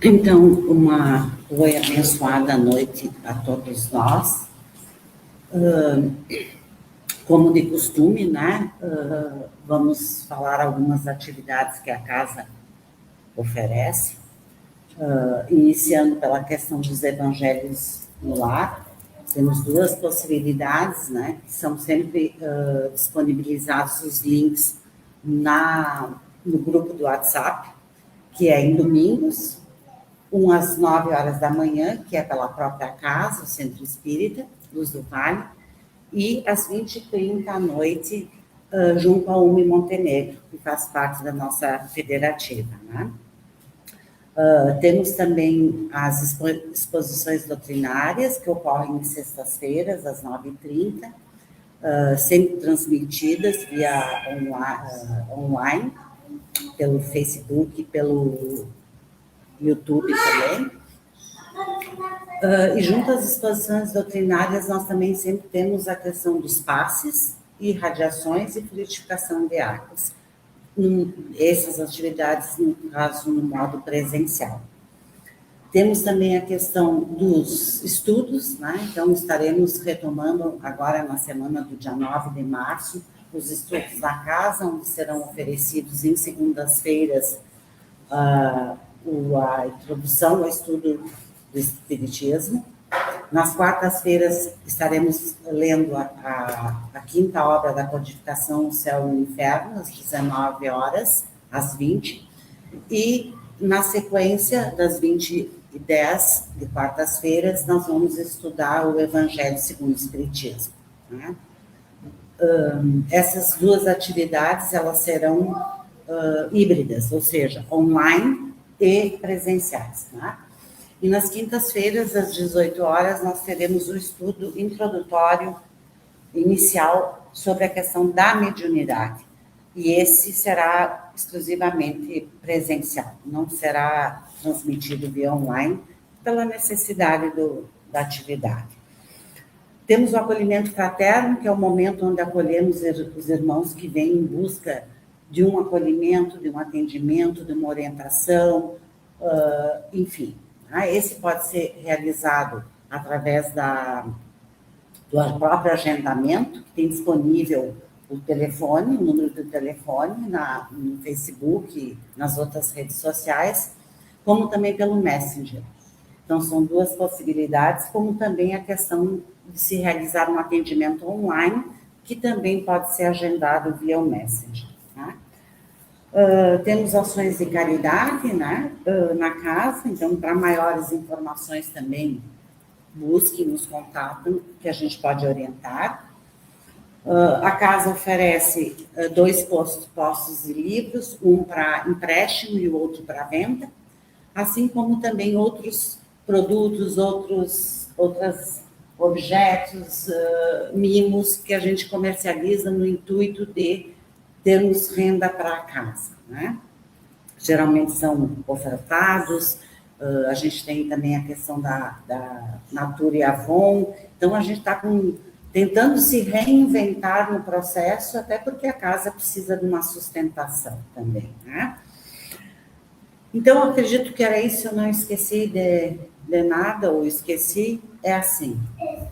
Então, uma boa e abençoada noite a todos nós. Como de costume, né? Vamos falar algumas atividades que a casa oferece, iniciando pela questão dos evangelhos no lar. Temos duas possibilidades, né? Que são sempre disponibilizados os links no grupo do WhatsApp, que é em domingos, às 9 horas da manhã, que é pela própria casa, o Centro Espírita, Luz do Vale, e às 20h30 à noite, junto ao UME Montenegro, que faz parte da nossa federativa. Né? Temos também as exposições doutrinárias, que ocorrem em sextas-feiras, às 9h30, sempre transmitidas via online, pelo Facebook e pelo YouTube também. E junto às exposições doutrinárias, nós também sempre temos a questão dos passes, irradiações e fluidificação de águas. Essas atividades, no caso, no modo presencial. Temos também a questão dos estudos, né? Então, estaremos retomando agora na semana do dia 9 de março, os estudos da casa, onde serão oferecidos em segundas-feiras a introdução ao estudo do Espiritismo. Nas quartas-feiras estaremos lendo a quinta obra da codificação, O Céu e o Inferno, às 19 horas, às 20, e na sequência das 20h10 de quartas-feiras, nós vamos estudar o Evangelho segundo o Espiritismo. Né? Essas duas atividades, elas serão híbridas, ou seja, online e presenciais. Né? E nas quintas-feiras, às 18 horas, nós teremos o estudo introdutório inicial sobre a questão da mediunidade. E esse será exclusivamente presencial, não será transmitido via online, pela necessidade da atividade. Temos o acolhimento fraterno, que é o momento onde acolhemos os irmãos que vêm em busca de um acolhimento, de um atendimento, de uma orientação, enfim. Esse pode ser realizado através do próprio agendamento, que tem disponível o telefone, o número do telefone no Facebook, nas outras redes sociais, como também pelo Messenger. Então, são duas possibilidades, como também a questão de se realizar um atendimento online, que também pode ser agendado via o Messenger. Tá? Temos ações de caridade, né, na casa, então, para maiores informações também, busque nos contato, que a gente pode orientar. A casa oferece 2 postos de livros, um para empréstimo e o outro para venda, assim como também outros produtos, outros objetos, mimos que a gente comercializa no intuito de termos renda para a casa, né? Geralmente são ofertados, a gente tem também a questão da Natura e Avon, então a gente está tentando se reinventar no processo, até porque a casa precisa de uma sustentação também, né? Então, acredito que era isso, eu não esqueci de nada, ou esqueci, é assim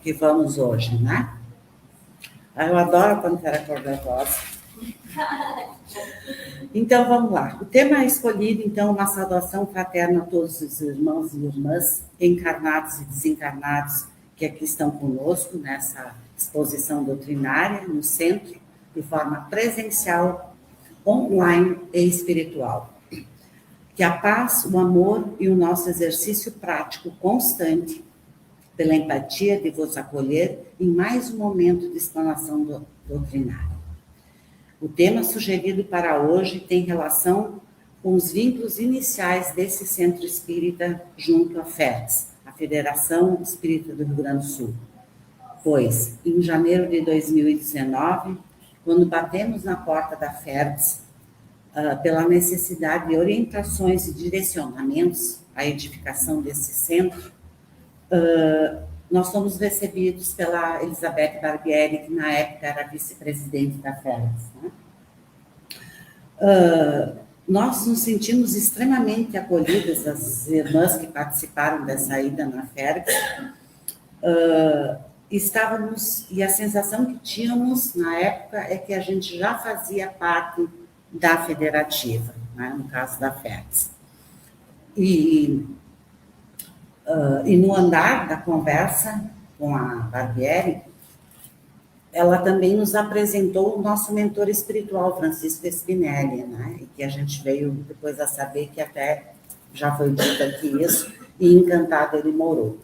que vamos hoje, né? Eu adoro a Pantera Cor-de-Rosa. Então, vamos lá. O tema escolhido, então, uma saudação fraterna a todos os irmãos e irmãs, encarnados e desencarnados, que aqui estão conosco nessa exposição doutrinária, no centro, de forma presencial, online e espiritual. Que a paz, o amor e o nosso exercício prático constante, pela empatia de vos acolher em mais um momento de explanação doutrinária. O tema sugerido para hoje tem relação com os vínculos iniciais desse centro espírita junto à FERTS, a Federação Espírita do Rio Grande do Sul. Pois, em janeiro de 2019, quando batemos na porta da FERTS, pela necessidade de orientações e direcionamentos à edificação desse centro, nós fomos recebidos pela Elizabeth Barbieri, que na época era vice-presidente da FERTS. Né? nós nos sentimos extremamente acolhidas, as irmãs que participaram dessa ida na Fergs, estávamos, e a sensação que tínhamos na época é que a gente já fazia parte da federativa, né, no caso da Fergs. E no andar da conversa com a Barbieri, ela também nos apresentou o nosso mentor espiritual, Francisco Spinelli, né? E que a gente veio depois a saber que até já foi dito aqui isso, e encantado ele morou.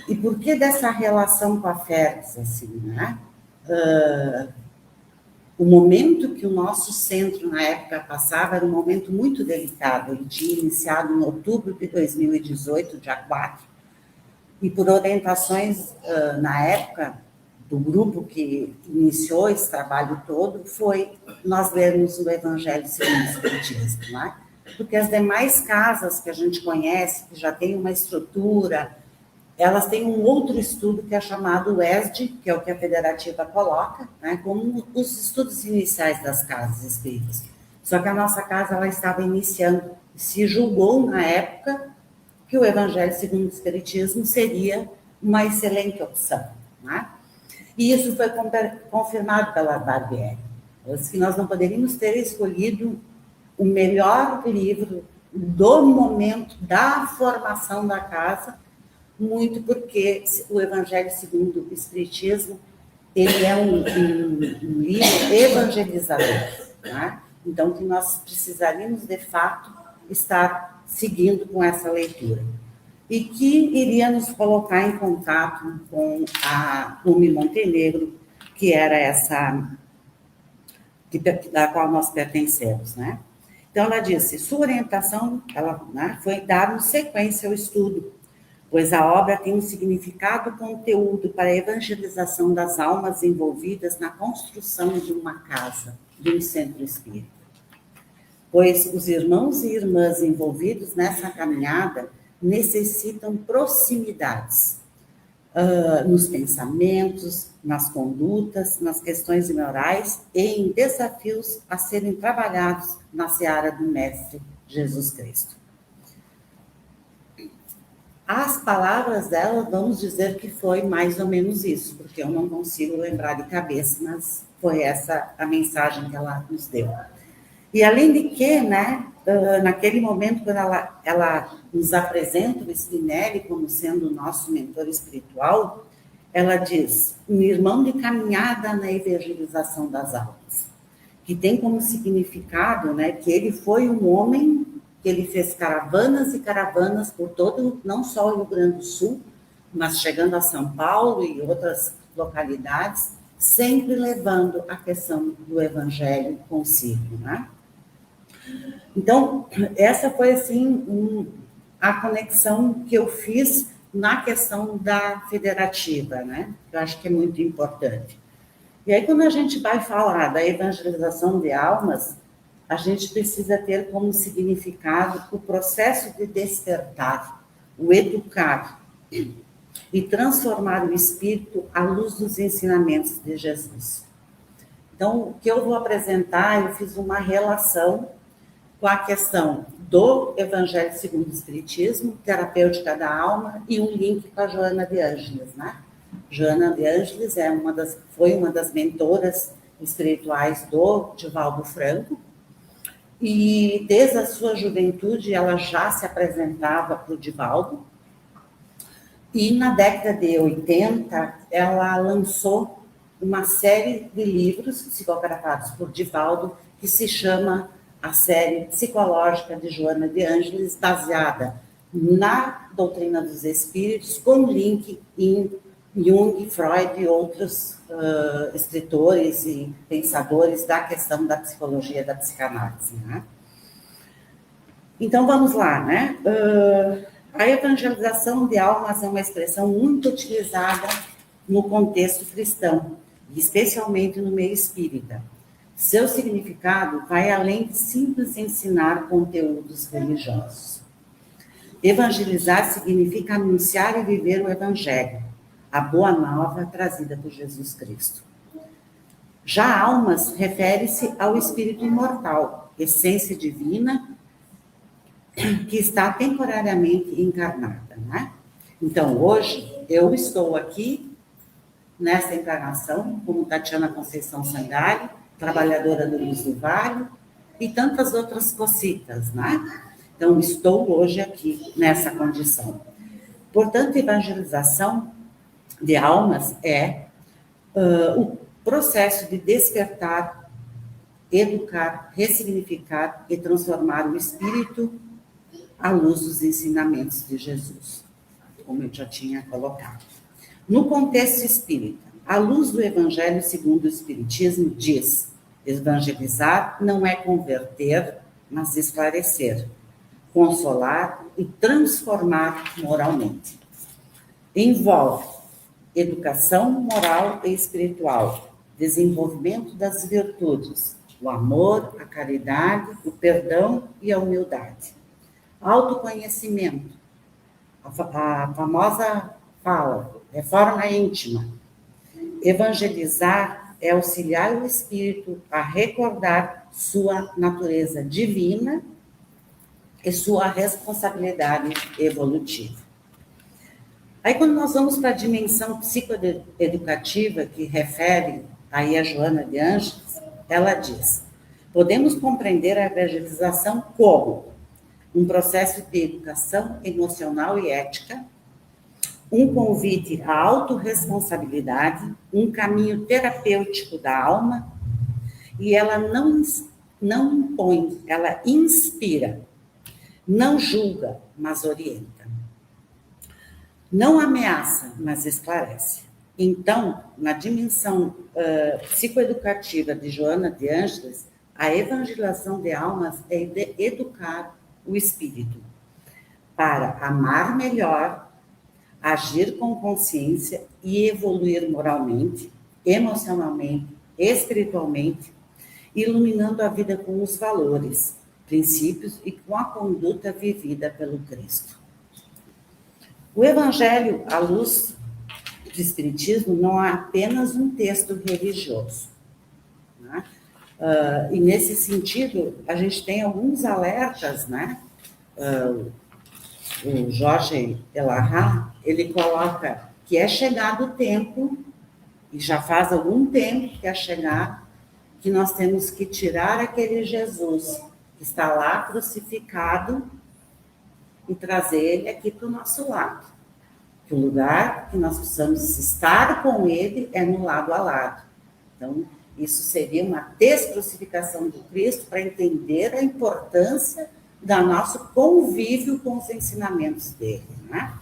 E por que dessa relação com a Fergs, assim, né? O momento que o nosso centro, na época, passava era um momento muito delicado. Ele tinha iniciado em outubro de 2018, dia 4, e por orientações, na época, do grupo que iniciou esse trabalho todo, foi nós lermos o Evangelho segundo o Espiritismo, né? Porque as demais casas que a gente conhece, que já tem uma estrutura, elas têm um outro estudo que é chamado ESD, que é o que a federativa coloca, né, como os estudos iniciais das casas espíritas. Só que a nossa casa ela estava iniciando, se julgou na época que o Evangelho segundo o Espiritismo seria uma excelente opção, né? E isso foi confirmado pela Barbieri. Ela disse que nós não poderíamos ter escolhido o melhor livro do momento da formação da casa, muito porque o Evangelho segundo o Espiritismo, ele é um livro evangelizador, né? Então, que nós precisaríamos, de fato, estar seguindo com essa leitura. E que iria nos colocar em contato com a Umi Montenegro, que era essa, da qual nós pertencemos, né? Então, ela disse, sua orientação né, foi dar-nos sequência ao estudo, pois a obra tem um significado e conteúdo para a evangelização das almas envolvidas na construção de uma casa, de um centro espírita. Pois os irmãos e irmãs envolvidos nessa caminhada necessitam proximidades nos pensamentos, nas condutas, nas questões morais e em desafios a serem trabalhados na seara do Mestre Jesus Cristo. As palavras dela, vamos dizer que foi mais ou menos isso, porque eu não consigo lembrar de cabeça, mas foi essa a mensagem que ela nos deu. E além de que, né, naquele momento, quando ela nos apresenta o Spinelli como sendo o nosso mentor espiritual, ela diz, um irmão de caminhada na evangelização das almas, que tem como significado, né, que ele foi um homem que ele fez caravanas e caravanas por todo, não só o Rio Grande do Sul, mas chegando a São Paulo e outras localidades, sempre levando a questão do evangelho consigo, né? Então, essa foi, assim, a conexão que eu fiz na questão da federativa, né? Eu acho que é muito importante. E aí, quando a gente vai falar da evangelização de almas, a gente precisa ter como significado o processo de despertar, o educar e transformar o espírito à luz dos ensinamentos de Jesus. Então, o que eu vou apresentar, eu fiz uma relação com a questão do Evangelho segundo o Espiritismo, terapêutica da alma, e um link com a Joana de Ângeles, né? Joana de Ângeles foi uma das mentoras espirituais do Divaldo Franco, e desde a sua juventude ela já se apresentava para o Divaldo, e na década de 80 ela lançou uma série de livros psicografados por Divaldo, que se chama a série psicológica de Joana de Ângeles, baseada na doutrina dos espíritos, com link em Jung, Freud e outros escritores e pensadores da questão da psicologia da psicanálise, né? Então, vamos lá, né? A evangelização de almas é uma expressão muito utilizada no contexto cristão, especialmente no meio espírita. Seu significado vai além de simples ensinar conteúdos religiosos. Evangelizar significa anunciar e viver o evangelho, a boa nova trazida por Jesus Cristo. Já almas refere-se ao espírito imortal, essência divina que está temporariamente encarnada, né? Então, hoje, eu estou aqui nessa encarnação, como Tatiana Conceição Sangalli, trabalhadora do Luiz do Vale, e tantas outras cositas, né? Então, estou hoje aqui nessa condição. Portanto, evangelização de almas é o processo de despertar, educar, ressignificar e transformar o espírito à luz dos ensinamentos de Jesus, como eu já tinha colocado. No contexto espírita, a luz do Evangelho segundo o Espiritismo diz: evangelizar não é converter, mas esclarecer, consolar e transformar moralmente. Envolve educação moral e espiritual, desenvolvimento das virtudes, o amor, a caridade, o perdão e a humildade. Autoconhecimento, a famosa fala, reforma íntima. Evangelizar é auxiliar o espírito a recordar sua natureza divina e sua responsabilidade evolutiva. Aí, quando nós vamos para a dimensão psicoeducativa, que refere aí a Joana de Ângeles, ela diz: podemos compreender a evangelização como um processo de educação emocional e ética, um convite à autorresponsabilidade, um caminho terapêutico da alma, e ela não impõe, ela inspira, não julga, mas orienta. Não ameaça, mas esclarece. Então, na dimensão psicoeducativa de Joana de Ângeles, a evangelização de almas é educar o espírito para amar melhor, agir com consciência e evoluir moralmente, emocionalmente, espiritualmente, iluminando a vida com os valores, princípios e com a conduta vivida pelo Cristo. O Evangelho, à luz do Espiritismo, não é apenas um texto religioso, né? E nesse sentido, a gente tem alguns alertas, né? O Jorge Elahá, ele coloca que é chegado o tempo, e já faz algum tempo que é chegado, que nós temos que tirar aquele Jesus que está lá crucificado e trazer ele aqui para o nosso lado. Que o lugar que nós precisamos estar com ele é no lado a lado. Então, isso seria uma descrucificação do Cristo para entender a importância do nosso convívio com os ensinamentos dele, né?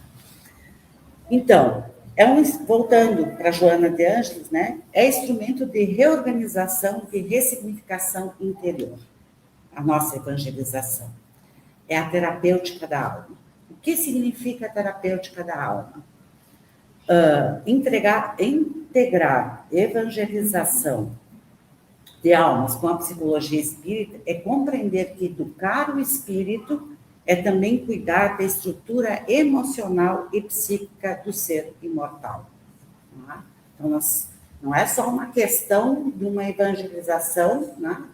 Então, voltando para Joana de Ângeles, né? É instrumento de reorganização e ressignificação interior, a nossa evangelização. É a terapêutica da alma. O que significa a terapêutica da alma? Integrar evangelização de almas com a psicologia espírita é compreender que educar o espírito é também cuidar da estrutura emocional e psíquica do ser imortal. Então, não é só uma questão de uma evangelização, né?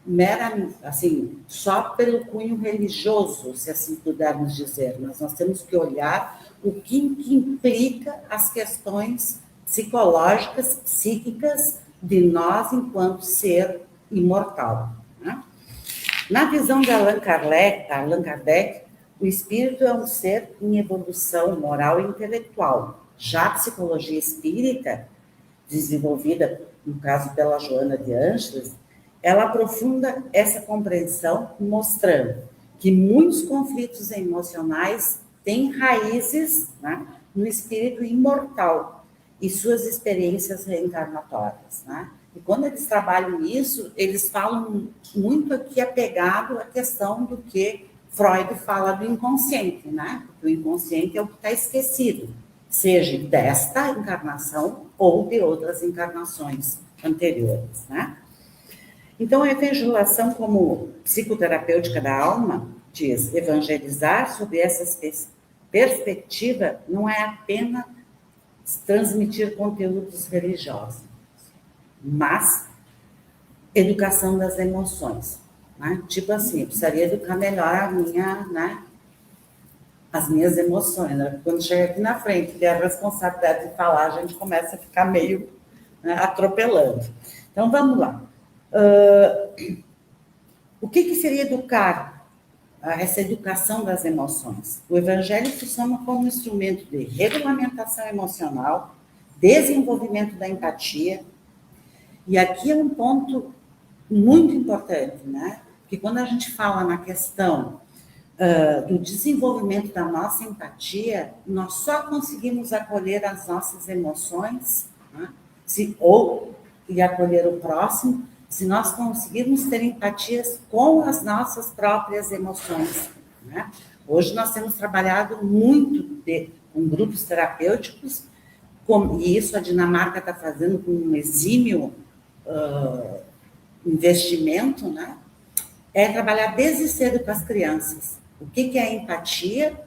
Mera, assim, só pelo cunho religioso, se assim pudermos dizer, mas nós temos que olhar o que implica as questões psicológicas, psíquicas de nós enquanto ser imortal, né? Na visão de Allan Kardec, o espírito é um ser em evolução moral e intelectual. Já a psicologia espírita, desenvolvida, no caso pela Joana de Ângeles, ela aprofunda essa compreensão, mostrando que muitos conflitos emocionais têm raízes, né, no espírito imortal e suas experiências reencarnatórias, né? E quando eles trabalham nisso, eles falam muito aqui apegado à questão do que Freud fala do inconsciente, né? Porque o inconsciente é o que está esquecido, seja desta encarnação ou de outras encarnações anteriores, né? Então, a evangelização como psicoterapêutica da alma diz: evangelizar sob essa perspectiva não é apenas transmitir conteúdos religiosos, mas educação das emoções, né? Tipo assim, eu precisaria educar melhor a minha, né? As minhas emoções, né? Quando chega aqui na frente, ter a responsabilidade de falar, a gente começa a ficar meio, né, atropelando. Então, vamos lá. O que seria educar? Essa educação das emoções. O Evangelho funciona como instrumento de regulamentação emocional, desenvolvimento da empatia, e aqui é um ponto muito importante, né? Porque quando a gente fala na questão do desenvolvimento da nossa empatia, nós só conseguimos acolher as nossas emoções, né? E acolher o próximo, se nós conseguirmos ter empatias com as nossas próprias emoções, né? Hoje nós temos trabalhado muito com grupos terapêuticos, e isso a Dinamarca está fazendo com um exímio investimento, né? É trabalhar desde cedo com as crianças. O que é empatia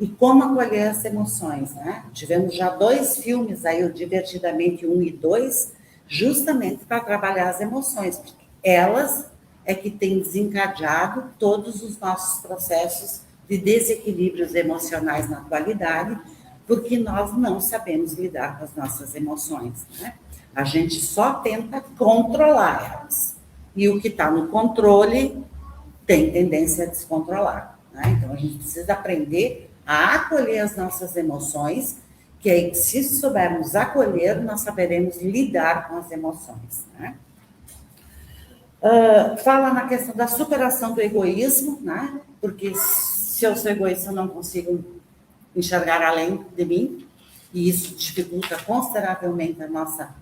e como acolher as emoções, né? Tivemos já 2 filmes aí, o Divertidamente 1 e 2, justamente para trabalhar as emoções, porque elas é que têm desencadeado todos os nossos processos de desequilíbrios emocionais na atualidade, porque nós não sabemos lidar com as nossas emoções, né? A gente só tenta controlar elas. E o que está no controle tem tendência a descontrolar, né? Então, a gente precisa aprender a acolher as nossas emoções, que aí, se soubermos acolher, nós saberemos lidar com as emoções, né? Fala na questão da superação do egoísmo, né? Porque se eu sou egoísta, eu não consigo enxergar além de mim, e isso dificulta consideravelmente a nossa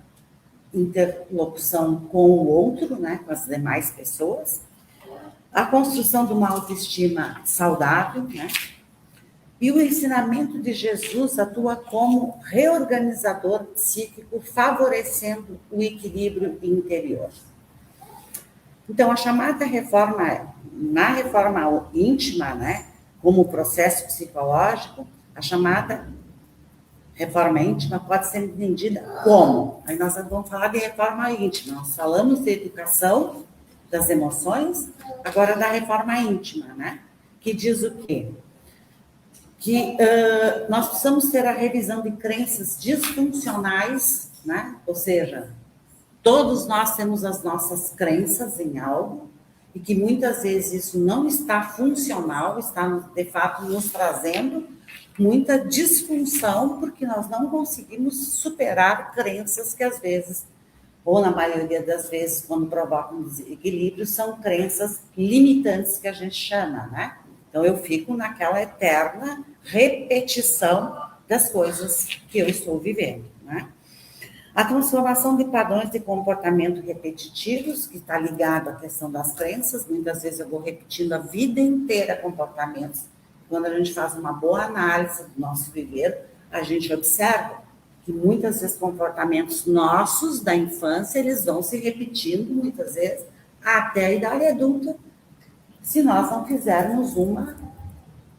interlocução com o outro, né? Com as demais pessoas. A construção de uma autoestima saudável, né? E o ensinamento de Jesus atua como reorganizador psíquico, favorecendo o equilíbrio interior. Então, a chamada reforma, na reforma íntima, né, como processo psicológico, a chamada reforma íntima pode ser entendida como? Aí nós vamos falar de reforma íntima. Nós falamos de educação das emoções, agora da reforma íntima, né? Que diz o quê? Que nós precisamos ter a revisão de crenças disfuncionais, né? Ou seja, todos nós temos as nossas crenças em algo, e que muitas vezes isso não está funcional, está, de fato, nos trazendo muita disfunção, porque nós não conseguimos superar crenças que, às vezes, ou na maioria das vezes, quando provocam desequilíbrio, são crenças limitantes que a gente chama, né? Então, eu fico naquela eterna repetição das coisas que eu estou vivendo, né? A transformação de padrões de comportamento repetitivos, que está ligado à questão das crenças, muitas vezes eu vou repetindo a vida inteira comportamentos. Quando a gente faz uma boa análise do nosso viver, a gente observa que muitas vezes comportamentos nossos da infância, eles vão se repetindo muitas vezes até a idade adulta, se nós não fizermos uma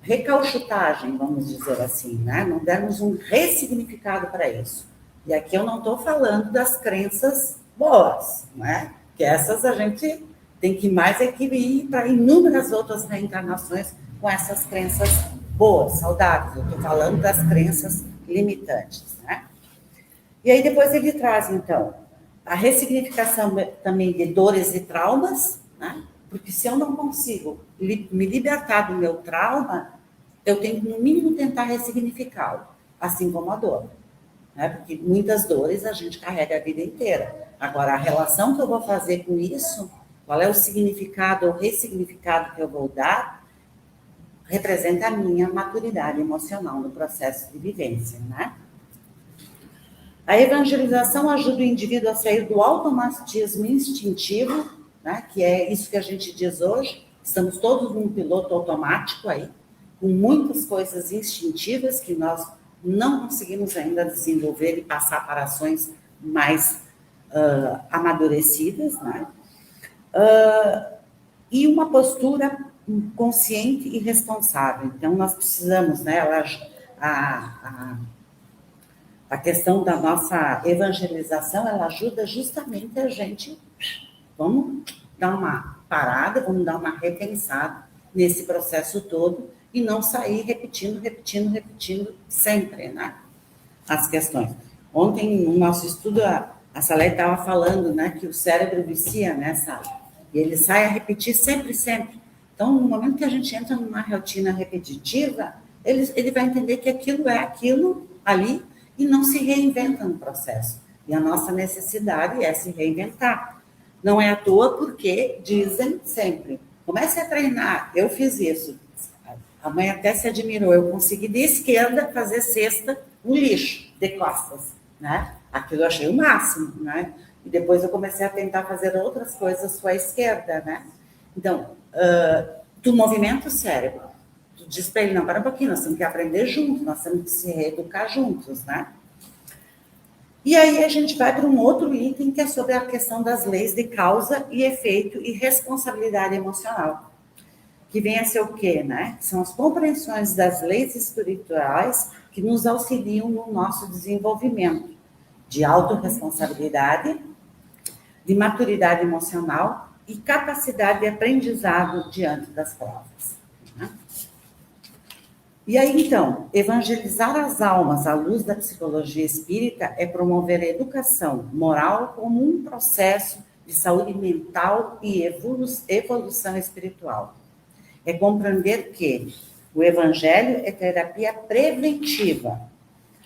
recauchutagem, vamos dizer assim, né? Não dermos um ressignificado para isso. E aqui eu não estou falando das crenças boas, né? Que essas a gente tem que mais ir para inúmeras outras reencarnações com essas crenças boas, saudáveis. Eu estou falando das crenças limitantes, né? E aí depois ele traz, então, a ressignificação também de dores e traumas, né? Porque se eu não consigo me libertar do meu trauma, eu tenho que, no mínimo, tentar ressignificá-lo, assim como a dor, né? Porque muitas dores a gente carrega a vida inteira. Agora, a relação que eu vou fazer com isso, qual é o significado ou ressignificado que eu vou dar, representa a minha maturidade emocional no processo de vivência, né? A evangelização ajuda o indivíduo a sair do automatismo instintivo, né? Que é isso que a gente diz hoje, estamos todos num piloto automático aí, com muitas coisas instintivas que nós não conseguimos ainda desenvolver e passar para ações mais amadurecidas, né? E uma postura consciente e responsável. Então, nós precisamos, né? A questão da nossa evangelização, ela ajuda justamente a gente, vamos dar uma parada, vamos dar uma repensada nesse processo todo e não sair repetindo sempre, né? As questões. Ontem, no nosso estudo, a Salete estava falando, né, que o cérebro vicia nessa, e ele sai a repetir sempre. Então, no momento que a gente entra numa rotina repetitiva, ele vai entender que aquilo é aquilo ali e não se reinventa no processo. E a nossa necessidade é se reinventar. Não é à toa porque dizem sempre, comece a treinar, eu fiz isso. A mãe até se admirou, eu consegui de esquerda fazer cesta no lixo, de costas, né? Aquilo eu achei o máximo, né? E depois eu comecei a tentar fazer outras coisas com a esquerda, né? Então, tu movimenta o cérebro, tu diz para ele, não, para um pouquinho, nós temos que aprender juntos, nós temos que se reeducar juntos, né? E aí a gente vai para um outro item que é sobre a questão das leis de causa e efeito e responsabilidade emocional. Que vem a ser o quê, né? São as compreensões das leis espirituais que nos auxiliam no nosso desenvolvimento de autorresponsabilidade, de maturidade emocional e capacidade de aprendizado diante das provas. Né? E aí, então, evangelizar as almas à luz da psicologia espírita é promover a educação moral como um processo de saúde mental e evolução espiritual. É compreender que o evangelho é terapia preventiva.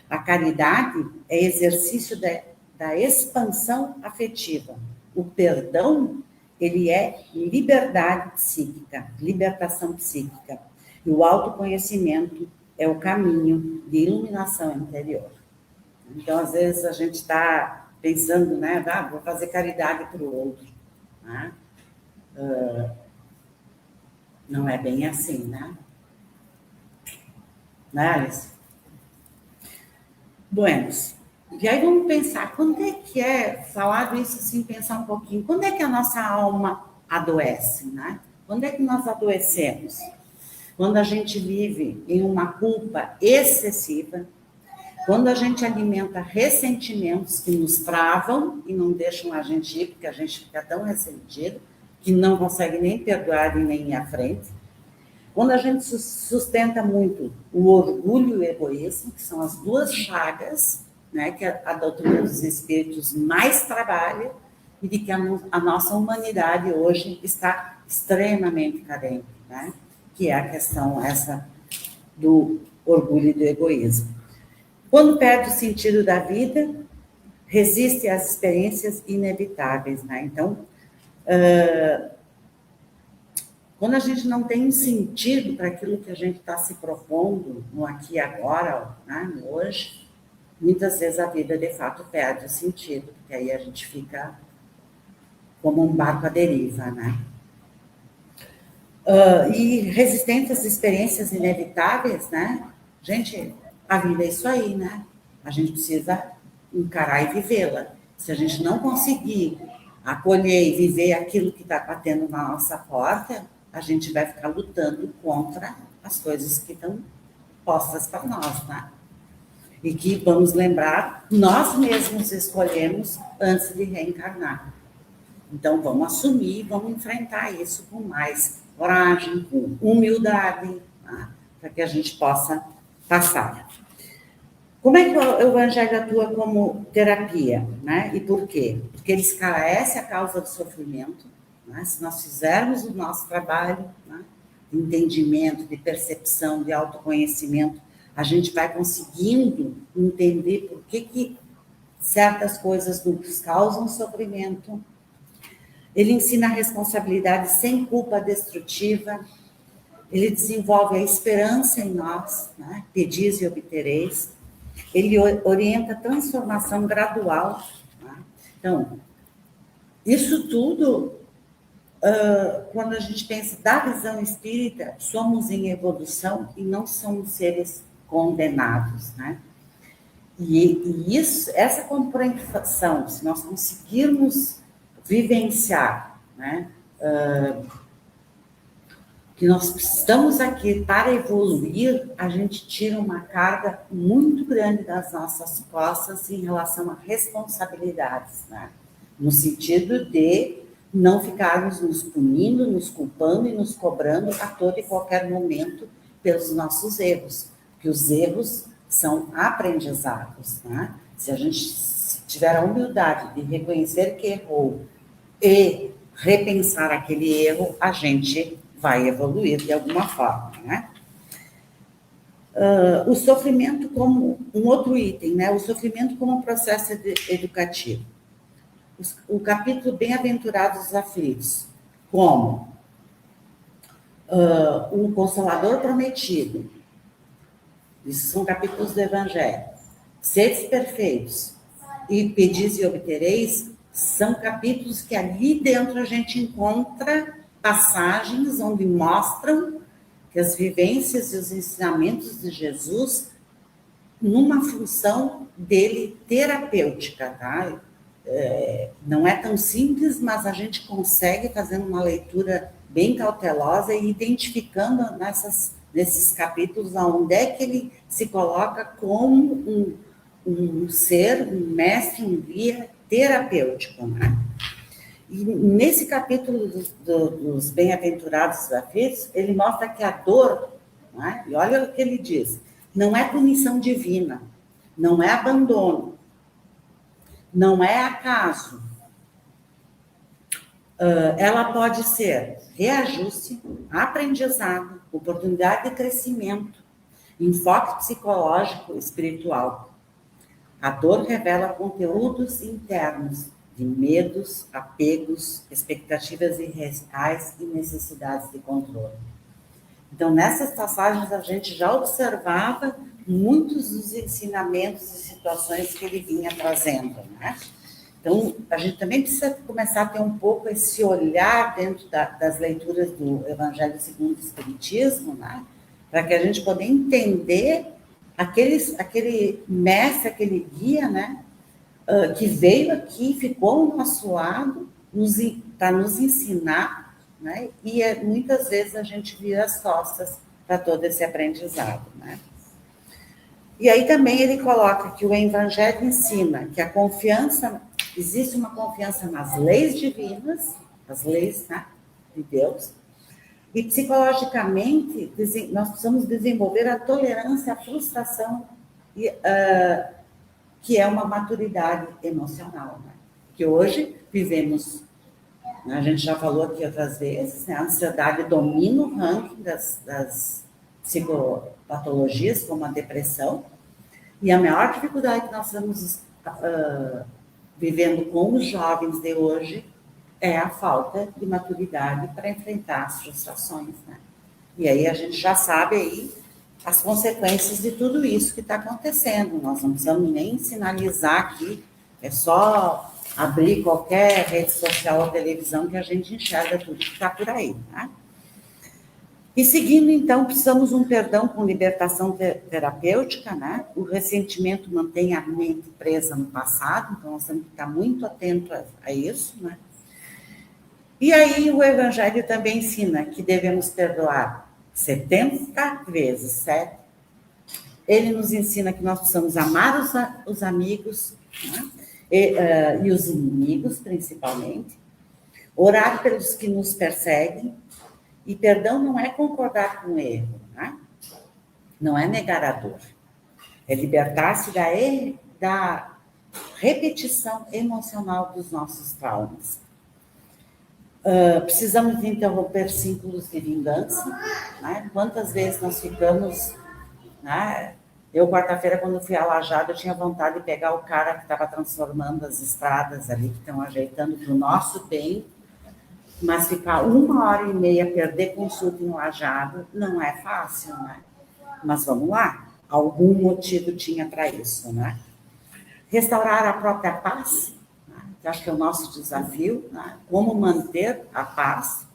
A caridade é exercício da expansão afetiva. O perdão, ele é liberdade psíquica, libertação psíquica. E o autoconhecimento é o caminho de iluminação interior. Então, às vezes, a gente está pensando, né? Vou fazer caridade para o outro. Né? Não é bem assim, né? Né, Alice? Buenos. E aí vamos pensar, quando é que falado isso assim, pensar um pouquinho, quando é que a nossa alma adoece, né? Quando é que nós adoecemos? Quando a gente vive em uma culpa excessiva, quando a gente alimenta ressentimentos que nos travam e não deixam a gente ir, porque a gente fica tão ressentido, que não consegue nem perdoar e nem ir à frente. Quando a gente sustenta muito o orgulho e o egoísmo, que são as duas chagas, né, que a doutrina dos espíritos mais trabalha e de que a nossa humanidade hoje está extremamente carente, né, que é a questão essa do orgulho e do egoísmo. Quando perde o sentido da vida, resiste às experiências inevitáveis, né? Então, quando a gente não tem um sentido para aquilo que a gente está se propondo no aqui e agora, né, hoje, muitas vezes a vida, de fato, perde o sentido, porque aí a gente fica como um barco à deriva, né? E resistente às experiências inevitáveis, né? Gente, a vida é isso aí, né? A gente precisa encarar e vivê-la. Se a gente não conseguir acolher e viver aquilo que está batendo na nossa porta, a gente vai ficar lutando contra as coisas que estão postas para nós, né? E que, vamos lembrar, nós mesmos escolhemos antes de reencarnar. Então, vamos assumir, vamos enfrentar isso com mais coragem, com humildade, né? Para que a gente possa passar. Como é que o Evangelho atua como terapia, né? E por quê? Porque ele esclarece a causa do sofrimento, né? Se nós fizermos o nosso trabalho, né, de entendimento, de percepção, de autoconhecimento, a gente vai conseguindo entender por que certas coisas nos causam sofrimento. Ele ensina a responsabilidade sem culpa destrutiva. Ele desenvolve a esperança em nós, né? Pedis e obtereis. Ele orienta a transformação gradual. Né? Então, isso tudo, quando a gente pensa da visão espírita, somos em evolução e não somos seres condenados, né? E isso, essa compreensão, se nós conseguirmos vivenciar, né, que nós estamos aqui para evoluir, a gente tira uma carga muito grande das nossas costas em relação a responsabilidades, né? No sentido de não ficarmos nos punindo, nos culpando e nos cobrando a todo e qualquer momento pelos nossos erros, porque os erros são aprendizados, né? Se a gente tiver a humildade de reconhecer que errou e repensar aquele erro, a gente vai evoluir de alguma forma, né? O sofrimento como um outro item, né? O sofrimento como um processo educativo. O capítulo Bem-aventurados os aflitos, como o Consolador prometido. Isso são capítulos do Evangelho. Sedes perfeitos e pedis e obtereis, são capítulos que ali dentro a gente encontra passagens onde mostram que as vivências e os ensinamentos de Jesus numa função dele terapêutica, tá? Não é tão simples, mas a gente consegue, fazendo uma leitura bem cautelosa e identificando nesses capítulos onde é que ele se coloca como um ser, um mestre, um guia terapêutico, né? E nesse capítulo dos Bem-aventurados aflitos, ele mostra que a dor, né? E olha o que ele diz, não é punição divina, não é abandono, não é acaso. Ela pode ser reajuste, aprendizado, oportunidade de crescimento, enfoque psicológico, espiritual. A dor revela conteúdos internos de medos, apegos, expectativas irreais e necessidades de controle. Então, nessas passagens, a gente já observava muitos dos ensinamentos e situações que ele vinha trazendo, né? Então, a gente também precisa começar a ter um pouco esse olhar dentro das leituras do Evangelho segundo o Espiritismo, né? Para que a gente possa entender aquele mestre, aquele guia, né? Que veio aqui, ficou ao nosso lado, para nos ensinar, né? E muitas vezes a gente vira as costas para todo esse aprendizado, né? E aí também ele coloca que o Evangelho ensina que a confiança, existe uma confiança nas leis divinas, as leis, né, de Deus, e psicologicamente nós precisamos desenvolver a tolerância à frustração, que é uma maturidade emocional, né? Que hoje vivemos, né, a gente já falou aqui outras vezes, né, a ansiedade domina o ranking das psicopatologias, como a depressão, e a maior dificuldade que nós estamos vivendo com os jovens de hoje é a falta de maturidade para enfrentar as frustrações, né? E aí a gente já sabe aí as consequências de tudo isso que está acontecendo. Nós não precisamos nem sinalizar aqui, é só abrir qualquer rede social ou televisão que a gente enxerga tudo que está por aí, né? E seguindo, então, precisamos um perdão com libertação terapêutica, né? O ressentimento mantém a mente presa no passado, então nós temos que estar muito atentos a isso, né? E aí o Evangelho também ensina que devemos perdoar 70 vezes 7. Ele nos ensina que nós precisamos amar os amigos, né? E os inimigos, principalmente. Orar pelos que nos perseguem. E perdão não é concordar com o erro, né? Não é negar a dor. É libertar-se da repetição emocional dos nossos traumas. Precisamos interromper ciclos de vingança, né? Quantas vezes nós ficamos, né? Eu, quarta-feira, quando fui a Lajeado, eu tinha vontade de pegar o cara que estava transformando as estradas ali, que estão ajeitando para o nosso bem, mas ficar 1h30, perder consulta em Lajeado, não é fácil, né? Mas vamos lá, algum motivo tinha para isso, né? Restaurar a própria paz, que acho que é o nosso desafio, né? Como manter a paz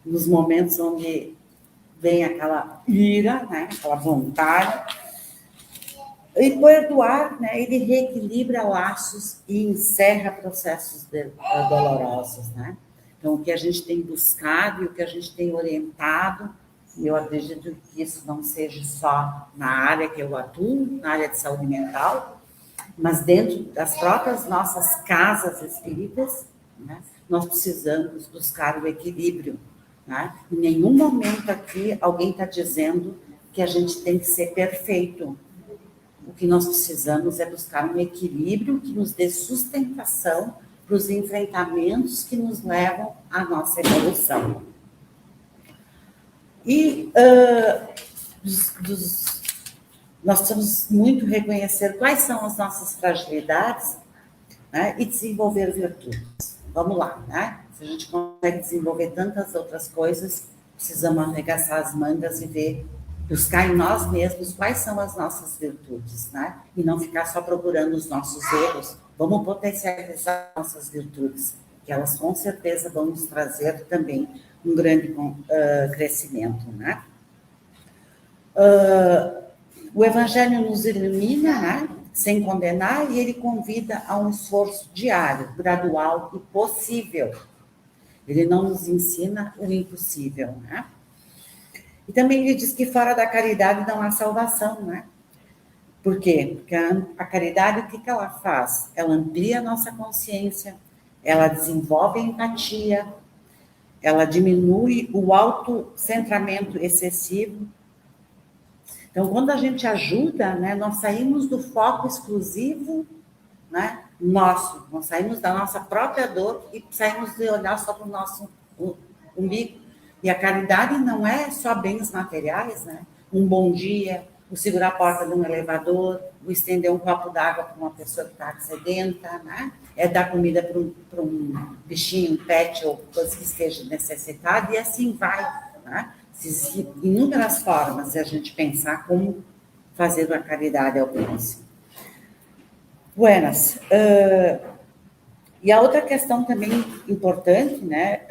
nos momentos onde vem aquela ira, né? Aquela vontade. E perdoar, né? Ele reequilibra laços e encerra processos dolorosos, né? Então, o que a gente tem buscado e o que a gente tem orientado, e eu acredito que isso não seja só na área que eu atuo, na área de saúde mental, mas dentro das próprias nossas casas espíritas, né? nós precisamos buscar o equilíbrio, né? Em nenhum momento aqui alguém está dizendo que a gente tem que ser perfeito. O que nós precisamos é buscar um equilíbrio que nos dê sustentação para os enfrentamentos que nos levam à nossa evolução. E nós precisamos muito reconhecer quais são as nossas fragilidades, né, e desenvolver virtudes. Vamos lá, né? Se a gente consegue desenvolver tantas outras coisas, precisamos arregaçar as mangas e buscar em nós mesmos quais são as nossas virtudes, né? E não ficar só procurando os nossos erros. Vamos potencializar nossas virtudes, que elas com certeza vão nos trazer também um grande crescimento, né? O Evangelho nos ilumina, né? Sem condenar, e ele convida a um esforço diário, gradual e possível. Ele não nos ensina o impossível, né? E também ele diz que fora da caridade não há salvação, né? Por quê? Porque a caridade, o que ela faz? Ela amplia a nossa consciência, ela desenvolve a empatia, ela diminui o autocentramento excessivo. Então, quando a gente ajuda, né, nós saímos do foco exclusivo, né, nosso, nós saímos da nossa própria dor e saímos de olhar só para o nosso umbigo. E a caridade não é só bens materiais, né? Um bom dia, o segurar a porta de um elevador, o estender um copo d'água para uma pessoa que está sedenta, né? É dar comida para um bichinho, um pet ou coisa que esteja necessitada, e assim vai, né? Inúmeras formas de a gente pensar como fazer a caridade ao próximo. Buenas. E a outra questão também importante, né,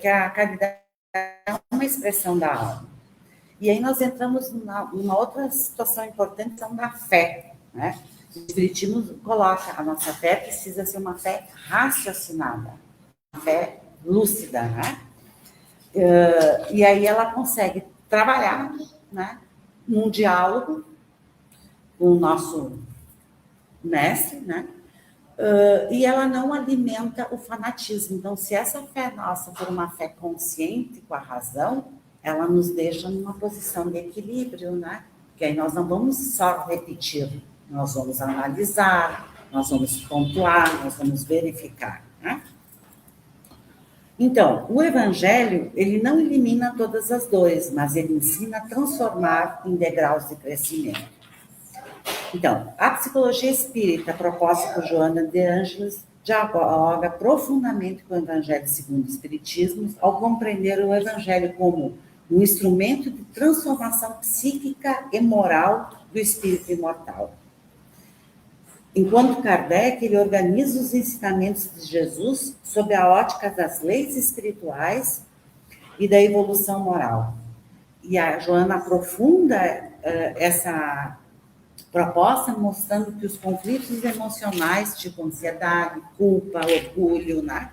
que a caridade é uma expressão da alma. E aí nós entramos numa outra situação importante, que é da fé, né? O Espiritismo coloca a nossa fé precisa ser uma fé raciocinada, uma fé lúcida, né? E aí ela consegue trabalhar, né, num diálogo com o nosso mestre, né? E ela não alimenta o fanatismo. Então, se essa fé nossa for uma fé consciente com a razão, ela nos deixa numa posição de equilíbrio, né? Porque aí nós não vamos só repetir, nós vamos analisar, nós vamos pontuar, nós vamos verificar, né? Então, o Evangelho, ele não elimina todas as dores, mas ele ensina a transformar em degraus de crescimento. Então, a psicologia espírita, proposta por Joana de Ângeles, dialoga profundamente com o Evangelho segundo o Espiritismo, ao compreender o Evangelho como um instrumento de transformação psíquica e moral do espírito imortal. Enquanto Kardec, ele organiza os ensinamentos de Jesus sob a ótica das leis espirituais e da evolução moral. E a Joana aprofunda essa proposta, mostrando que os conflitos emocionais, tipo ansiedade, culpa, orgulho, né,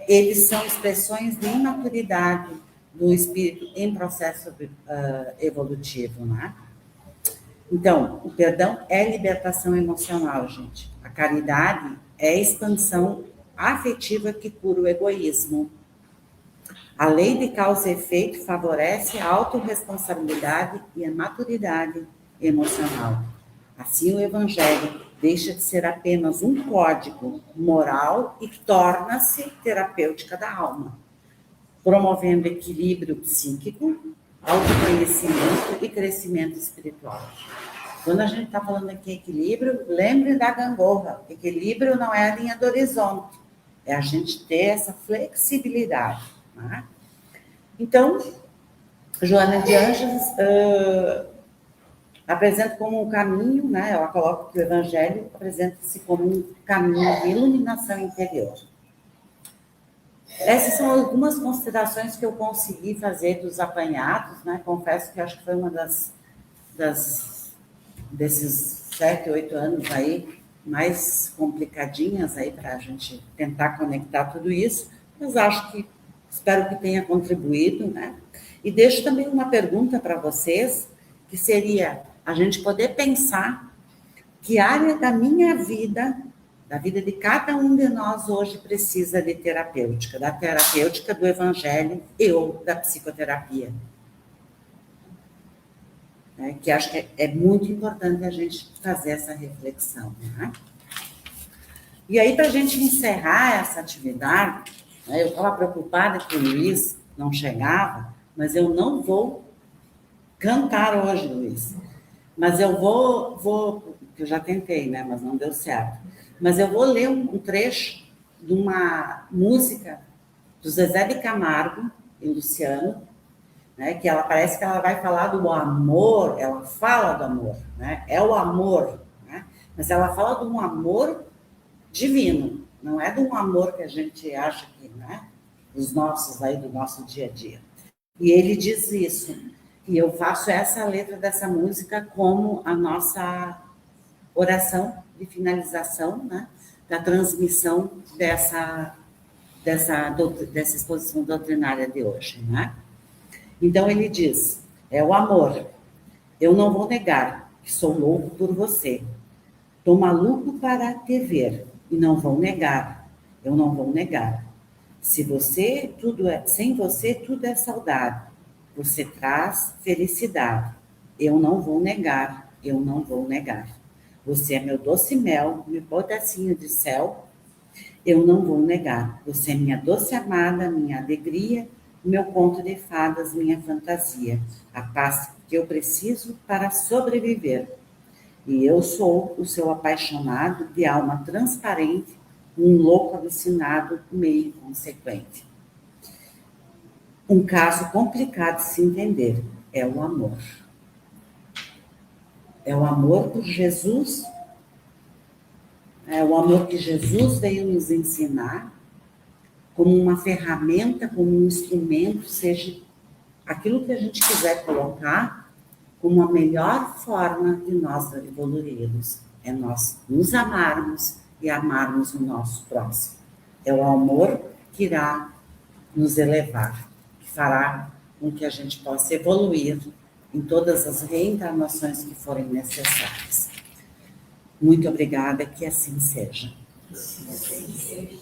eles são expressões de imaturidade do espírito em processo evolutivo, né? Então, o perdão é libertação emocional, gente. A caridade é expansão afetiva que cura o egoísmo. A lei de causa e efeito favorece a autorresponsabilidade e a maturidade emocional. Assim, o Evangelho deixa de ser apenas um código moral e torna-se terapêutica da alma, promovendo equilíbrio psíquico, autoconhecimento e crescimento espiritual. Quando a gente está falando aqui em equilíbrio, lembre da gangorra. Equilíbrio não é a linha do horizonte, é a gente ter essa flexibilidade, né? Então, Joana de Ângeles apresenta como um caminho, né? Ela coloca que o Evangelho apresenta-se como um caminho de iluminação interior. Essas são algumas considerações que eu consegui fazer dos apanhados, né? Confesso que acho que foi uma desses 7, 8 anos aí, mais complicadinhas aí para a gente tentar conectar tudo isso, mas espero que tenha contribuído, né? E deixo também uma pergunta para vocês, que seria a gente poder pensar que área da minha vida, da vida de cada um de nós hoje precisa de terapêutica, da terapêutica do evangelho e ou da psicoterapia. Que acho que é muito importante a gente fazer essa reflexão. Né? E aí, para a gente encerrar essa atividade, eu estava preocupada que o Luiz não chegava, mas eu não vou cantar hoje, Luiz. Mas eu vou, eu já tentei, né, mas não deu certo. Mas eu vou ler um trecho de uma música do Zezé de Camargo e Luciano, né, que ela parece que ela vai falar do amor, ela fala do amor, né, é o amor, né, mas ela fala de um amor divino, não é de um amor que a gente acha que, né, os nossos aí, do nosso dia a dia. E ele diz isso, e eu faço essa letra dessa música como a nossa oração de finalização, né, da transmissão dessa exposição doutrinária de hoje, né? Então ele diz, é o amor, eu não vou negar que sou louco por você, tô maluco para te ver, e não vou negar, eu não vou negar. Sem você, tudo é saudade, você traz felicidade, eu não vou negar, eu não vou negar. Você é meu doce mel, meu pedacinho de céu, eu não vou negar. Você é minha doce amada, minha alegria, meu conto de fadas, minha fantasia, a paz que eu preciso para sobreviver. E eu sou o seu apaixonado de alma transparente, um louco alucinado, meio consequente. Um caso complicado de se entender é o amor. É o amor por Jesus, é o amor que Jesus veio nos ensinar, como uma ferramenta, como um instrumento, seja aquilo que a gente quiser colocar, como a melhor forma de nós evoluirmos. É nós nos amarmos e amarmos o nosso próximo. É o amor que irá nos elevar, que fará com que a gente possa evoluir em todas as reencarnações que forem necessárias. Muito obrigada, que assim seja. Assim seja.